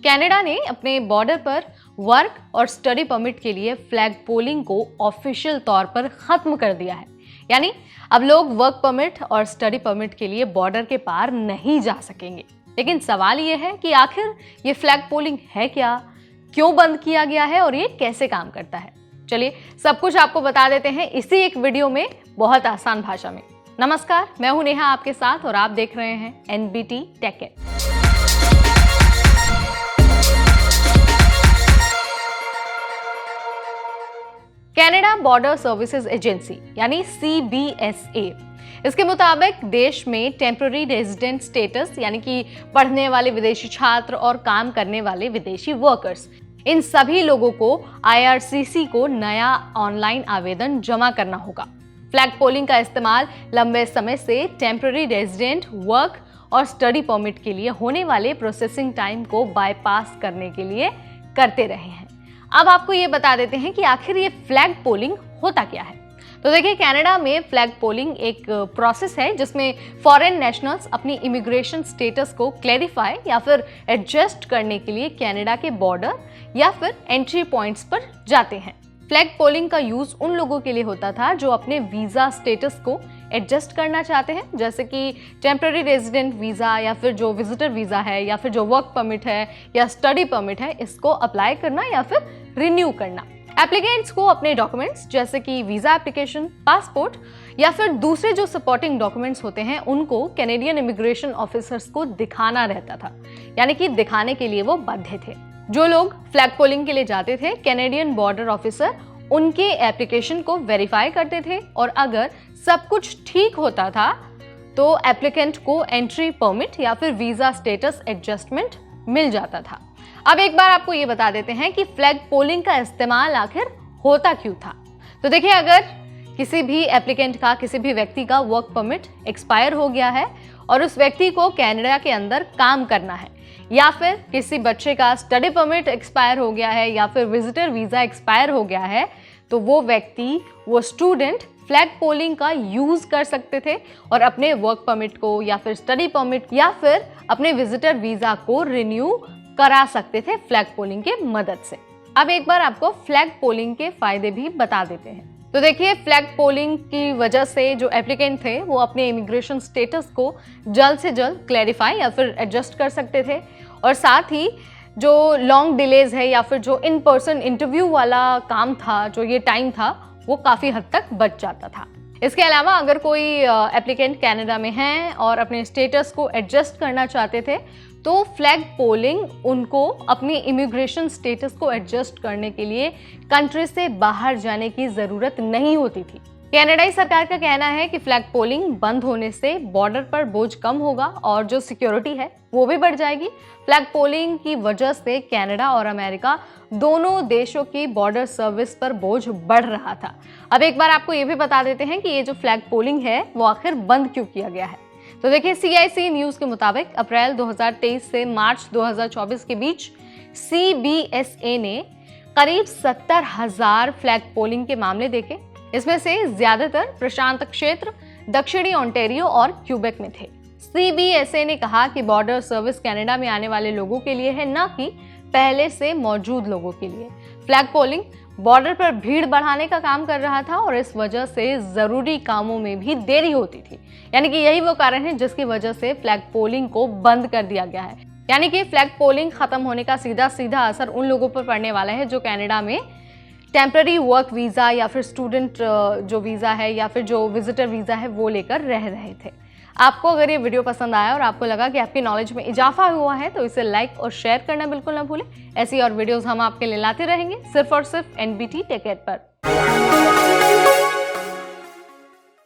Canada ने अपने border पर वर्क और स्टडी परमिट के लिए फ्लैग पोलिंग को ऑफिशियल तौर पर खत्म कर दिया है। यानी अब लोग वर्क परमिट और स्टडी परमिट के लिए बॉर्डर के पार नहीं जा सकेंगे। लेकिन सवाल ये है कि आखिर ये फ्लैग पोलिंग है क्या, क्यों बंद किया गया है और ये कैसे काम करता है। चलिए सब कुछ आपको बता देते हैं इसी एक वीडियो में, बहुत आसान भाषा में। नमस्कार, मैं हूं नेहा आपके साथ और आप देख रहे हैं NBT tech it. Canada border services agency यानी CBSA, इसके मुताबिक देश में टेम्पररी रेजिडेंट स्टेटस यानी कि पढ़ने वाले विदेशी छात्र और काम करने वाले विदेशी वर्कर्स, इन सभी लोगों को IRCC को नया ऑनलाइन आवेदन जमा करना होगा। फ्लैग पोलिंग का इस्तेमाल लंबे समय से टेम्पररी रेजिडेंट, वर्क और स्टडी परमिट के लिए होने वाले प्रोसेसिंग टाइम को बाईपास करने के लिए करते रहे हैं। अब आपको ये बता देते हैं कि आखिर ये फ्लैग पोलिंग होता क्या है। तो देखिए, कनाडा में फ्लैग पोलिंग एक प्रोसेस है जिसमें फॉरेन नेशनल्स अपनी इमिग्रेशन स्टेटस को क्लैरिफाई या फिर एडजस्ट करने के लिए कनाडा के बॉर्डर या फिर एंट्री पॉइंट्स पर जाते हैं। फ्लैग पोलिंग का यूज उन लोगों के लिए होता था जो अपने वीजा स्टेटस को एडजस्ट करना चाहते हैं, जैसे कि टेम्पररी रेजिडेंट वीजा या फिर जो विजिटर वीजा है या फिर जो वर्क परमिट है या स्टडी परमिट है, इसको अप्लाई करना या फिर रिन्यू करना। एप्लीकेंट्स को अपने डॉक्यूमेंट्स जैसे कि वीजा एप्लीकेशन, पासपोर्ट या फिर दूसरे जो सपोर्टिंग डॉक्यूमेंट्स होते हैं उनको कैनेडियन इमिग्रेशन ऑफिसर्स को दिखाना रहता था, यानी कि दिखाने के लिए वो बाध्य थे। जो लोग फ्लैग पोलिंग के लिए जाते थे, कैनेडियन बॉर्डर ऑफिसर उनके एप्लीकेशन को वेरीफाई करते थे और अगर सब कुछ ठीक होता था तो एप्लीकेंट को एंट्री परमिट या फिर वीजा स्टेटस एडजस्टमेंट मिल जाता था। अब एक बार आपको ये बता देते हैं कि फ्लैग पोलिंग का इस्तेमाल आखिर होता क्यों था। तो देखिए, अगर किसी भी एप्लीकेंट का, किसी भी व्यक्ति का वर्क परमिट एक्सपायर हो गया है और उस व्यक्ति को कनाडा के अंदर काम करना है, या फिर किसी बच्चे का स्टडी परमिट एक्सपायर हो गया है या फिर विजिटर वीजा एक्सपायर हो गया है, तो वो व्यक्ति, वो स्टूडेंट फ्लैग पोलिंग का यूज कर सकते थे और अपने वर्क परमिट को या फिर स्टडी परमिट या फिर अपने विजिटर वीजा को रिन्यू करा सकते थे फ्लैग पोलिंग के मदद से। अब एक बार आपको फ्लैग पोलिंग के फायदे भी बता देते हैं। तो देखिए, फ्लैग पोलिंग की वजह से जो एप्लीकेंट थे वो अपने इमिग्रेशन स्टेटस को जल्द से जल्द क्लैरिफाई या फिर एडजस्ट कर सकते थे और साथ ही जो लॉन्ग डिलेज है या फिर जो इन पर्सन इंटरव्यू वाला काम था, जो ये टाइम था, वो काफ़ी हद तक बच जाता था। इसके अलावा अगर कोई एप्लीकेंट कनाडा में है और अपने स्टेटस को एडजस्ट करना चाहते थे तो फ्लैग पोलिंग उनको अपनी इमिग्रेशन स्टेटस को एडजस्ट करने के लिए कंट्री से बाहर जाने की ज़रूरत नहीं होती थी। कनाडाई सरकार का कहना है कि फ्लैग पोलिंग बंद होने से बॉर्डर पर बोझ कम होगा और जो सिक्योरिटी है वो भी बढ़ जाएगी। फ्लैग पोलिंग की वजह से कनाडा और अमेरिका दोनों देशों की बॉर्डर सर्विस पर बोझ बढ़ रहा था। अब एक बार आपको ये भी बता देते हैं कि ये जो फ्लैग पोलिंग है वो आखिर बंद क्यों किया गया है। तो देखिए, CIC न्यूज़ के मुताबिक अप्रैल 2023 से मार्च 2024 के बीच CBSA ने करीब 70,000 फ्लैग पोलिंग के मामले देखे। इसमें से ज्यादातर प्रशांत क्षेत्र, दक्षिणी ओंटारियो और क्यूबेक में थे। CBSA ने कहा कि बॉर्डर सर्विस कनाडा में आने वाले लोगों के लिए है, न कि पहले से मौजूद लोगों के लिए। फ्लैग पोलिंग बॉर्डर पर भीड़ बढ़ाने का काम कर रहा था और इस वजह से जरूरी कामों में भी देरी होती थी, यानी कि यही वो कारण है जिसकी वजह से फ्लैग पोलिंग को बंद कर दिया गया है। यानी कि फ्लैग पोलिंग खत्म होने का सीधा सीधा असर उन लोगों पर पड़ने वाला है जो कनाडा में टेम्पररी वर्क वीज़ा या फिर स्टूडेंट जो वीज़ा है या फिर जो विजिटर वीज़ा है वो लेकर रह रहे थे। आपको अगर ये वीडियो पसंद आया और आपको लगा कि आपकी नॉलेज में इजाफा हुआ है तो इसे लाइक और शेयर करना बिल्कुल ना भूलें। ऐसी और वीडियोस हम आपके लिए लाते रहेंगे सिर्फ और सिर्फ एनबीटी टेक इट पर।